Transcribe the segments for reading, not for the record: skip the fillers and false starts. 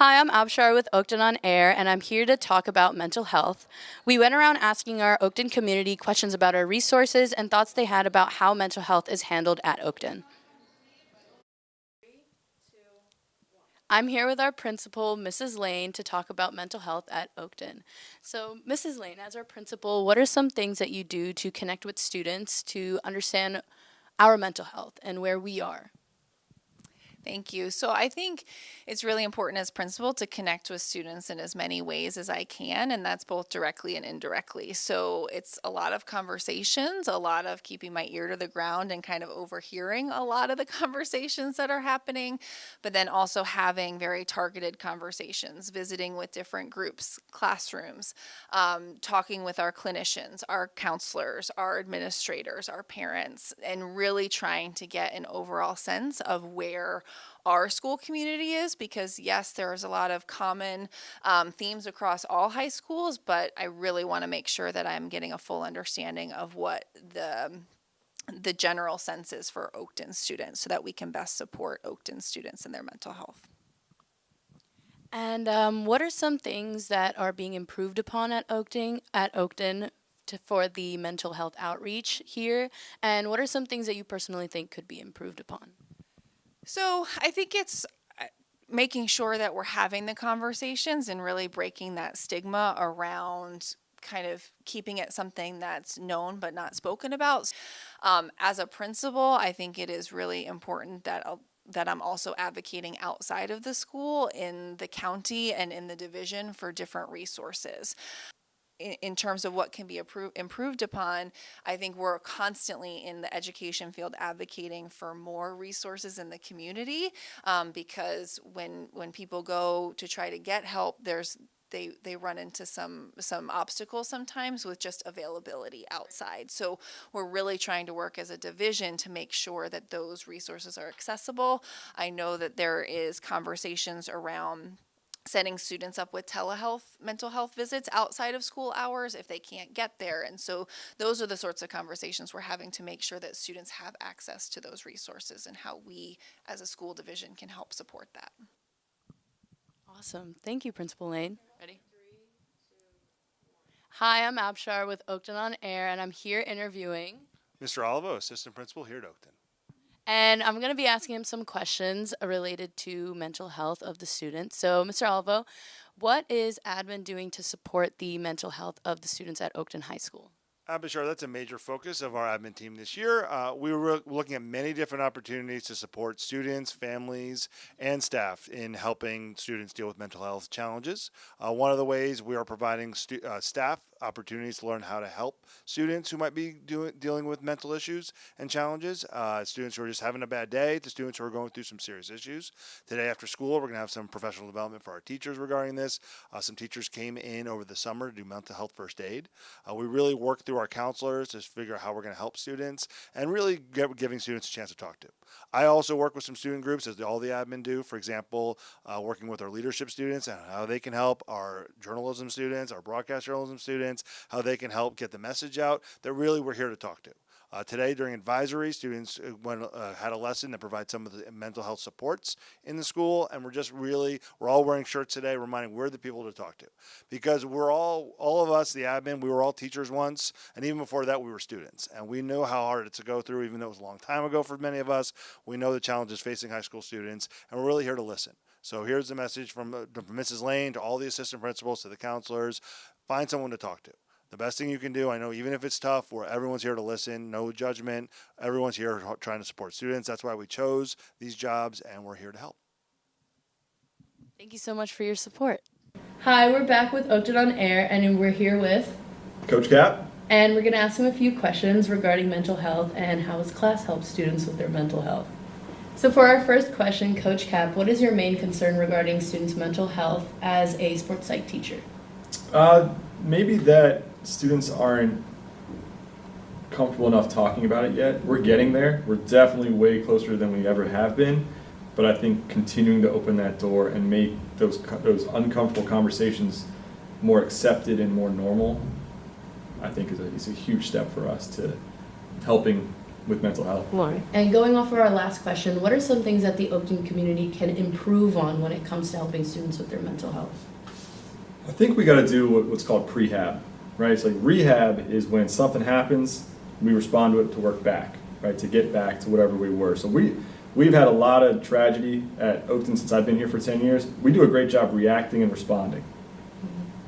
Hi, I'm Abshar with Oakton on Air, and I'm here to talk about mental health. We went around asking our Oakton community questions about our resources and thoughts they had about how mental health is handled at Oakton. I'm here with our principal, Mrs. Lane, to talk about mental health at Oakton. So, Mrs. Lane, as our principal, what are some things that you do to connect with students to understand our mental health and where we are? Thank you. So I think it's really important as principal to connect with students in as many ways as I can, and that's both directly and indirectly. So it's a lot of conversations, a lot of keeping my ear to the ground and kind of overhearing a lot of the conversations that are happening, but then also having very targeted conversations, visiting with different groups, classrooms, talking with our clinicians, our counselors, our administrators, our parents, and really trying to get an overall sense of where our school community is, because yes, there's a lot of common themes across all high schools, but I really want to make sure that I'm getting a full understanding of what the general sense is for Oakton students so that we can best support Oakton students in their mental health. And what are some things that are being improved upon at Oakton for the mental health outreach here? And what are some things that you personally think could be improved upon? So I think it's making sure that we're having the conversations and really breaking that stigma around kind of keeping it something that's known but not spoken about. As a principal, I think it is really important that I'm also advocating outside of the school, in the county and in the division, for different resources. In terms of what can be improved upon, I think we're constantly in the education field advocating for more resources in the community, because when people go to try to get help, they run into some obstacles sometimes with just availability outside. So we're really trying to work as a division to make sure that those resources are accessible. I know that there is conversations around setting students up with telehealth mental health visits outside of school hours if they can't get there. And so those are the sorts of conversations we're having to make sure that students have access to those resources, and how we as a school division can help support that. Awesome. Thank you, Principal Lane. Ready? Hi, I'm Abshar with Oakton on Air, and I'm here interviewing. Mr. Olivo, Assistant Principal here at Oakton. And I'm going to be asking him some questions related to mental health of the students. So, Mr. Olivo, what is admin doing to support the mental health of the students at Oakton High School? Abishar, that's a major focus of our admin team this year. We were looking at many different opportunities to support students, families, and staff in helping students deal with mental health challenges. One of the ways we are providing staff opportunities to learn how to help students who might be dealing with mental issues and challenges. Students who are just having a bad day to students who are going through some serious issues. Today after school, we're going to have some professional development for our teachers regarding this. Some teachers came in over the summer to do mental health first aid. We really worked through our counselors to figure out how we're going to help students and really giving students a chance to talk to. I also work with some student groups, as all the admin do. For example, working with our leadership students and how they can help our journalism students, our broadcast journalism students, how they can help get the message out that really we're here to talk to. Today during advisory, students had a lesson that provides some of the mental health supports in the school, and we're all wearing shirts today reminding we're the people to talk to, because we're all of us, the admin, we were all teachers once, and even before that we were students, and we know how hard it's to go through. Even though it was a long time ago for many of us, we know the challenges facing high school students, and we're really here to listen. So here's the message from Mrs. Lane to all the assistant principals, to the counselors: find someone to talk to. The best thing you can do, I know, even if it's tough, everyone's here to listen, no judgment. Everyone's here trying to support students. That's why we chose these jobs, and we're here to help. Thank you so much for your support. Hi, we're back with Oakton on Air, and we're here with Coach Cap. And we're going to ask him a few questions regarding mental health and how his class helps students with their mental health. So for our first question, Coach Cap, what is your main concern regarding students' mental health as a sports psych teacher? Maybe that students aren't comfortable enough talking about it yet. We're getting there. We're definitely way closer than we ever have been. But I think continuing to open that door and make those uncomfortable conversations more accepted and more normal, I think is a huge step for us to helping with mental health. Lauren. And going off of our last question, what are some things that the Oakton community can improve on when it comes to helping students with their mental health? I think we got to do what's called prehab, right? It's like rehab is when something happens, we respond to it to work back, right? To get back to whatever we were. So we've had a lot of tragedy at Oakton since I've been here for 10 years. We do a great job reacting and responding.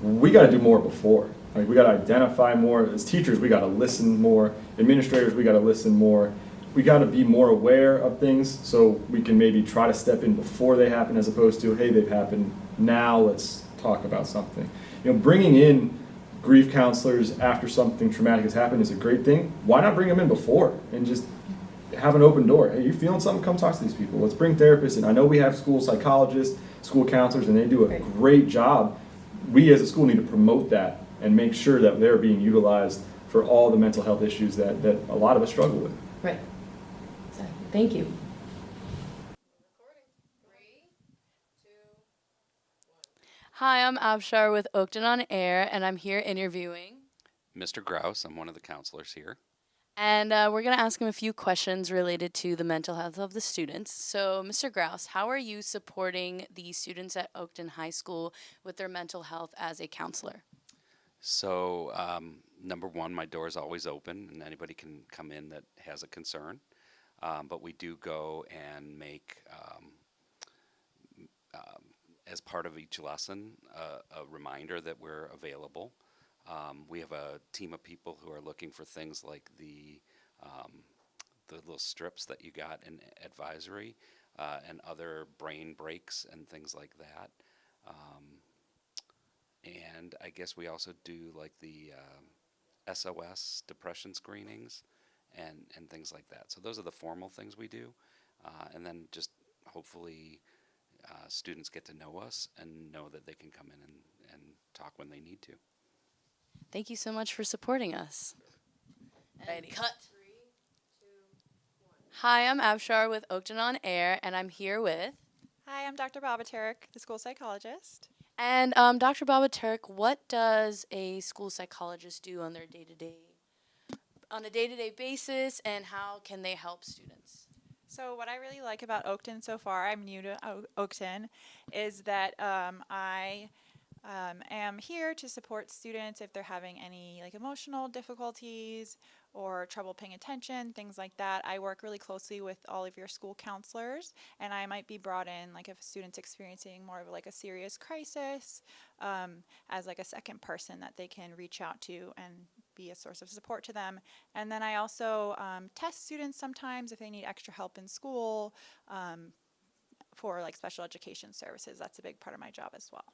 We got to do more before. Like, we got to identify more. As teachers, we got to listen more. Administrators, we got to listen more. We got to be more aware of things so we can maybe try to step in before they happen, as opposed to, hey, they've happened, now let's talk about something. Bringing in grief counselors after something traumatic has happened is a great thing. Why not bring them in before and just have an open door? Hey, you feeling something? Come talk to these people. Let's bring therapists in. I know we have school psychologists, school counselors, and they do a great job. We as a school need to promote that and make sure that they're being utilized for all the mental health issues that a lot of us struggle with. Right. Exactly. Thank you. Hi, I'm Abshar with Oakton on Air, and I'm here interviewing. Mr. Grouse, I'm one of the counselors here. And we're going to ask him a few questions related to the mental health of the students. So, Mr. Grouse, how are you supporting the students at Oakton High School with their mental health as a counselor? So, number one, my door is always open, and anybody can come in that has a concern. But we do go and make, as part of each lesson, a reminder that we're available. We have a team of people who are looking for things like the little strips that you got in advisory and other brain breaks and things like that. And I guess we also do like the SOS depression screenings and things like that. So those are the formal things we do. And then just hopefully students get to know us and know that they can come in and talk when they need to. Thank you so much for supporting us. And cut. 3, 2, 1. Hi, I'm Abshar with Oakton on Air, and I'm here with. Hi, I'm Dr. Babaterik, the school psychologist. And Dr. Babaterik, what does a school psychologist do on their on a day-to-day basis, and how can they help students? So what I really like about Oakton so far, I'm new to Oakton, is that I am here to support students if they're having any like emotional difficulties or trouble paying attention, things like that. I work really closely with all of your school counselors, and I might be brought in like if a student's experiencing more of like a serious crisis as like a second person that they can reach out to and be a source of support to them. And then I also test students sometimes if they need extra help in school for like special education services. That's a big part of my job as well.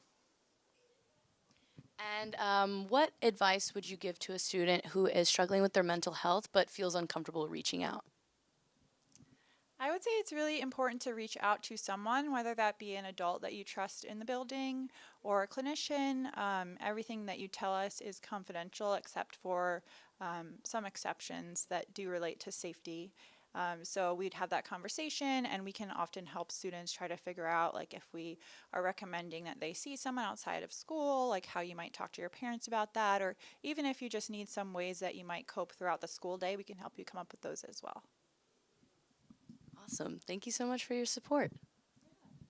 And what advice would you give to a student who is struggling with their mental health but feels uncomfortable reaching out? I would say it's really important to reach out to someone, whether that be an adult that you trust in the building or a clinician. Everything that you tell us is confidential except for some exceptions that do relate to safety. So we'd have that conversation, and we can often help students try to figure out like if we are recommending that they see someone outside of school, like how you might talk to your parents about that, or even if you just need some ways that you might cope throughout the school day, we can help you come up with those as well. Awesome. Thank you so much for your support.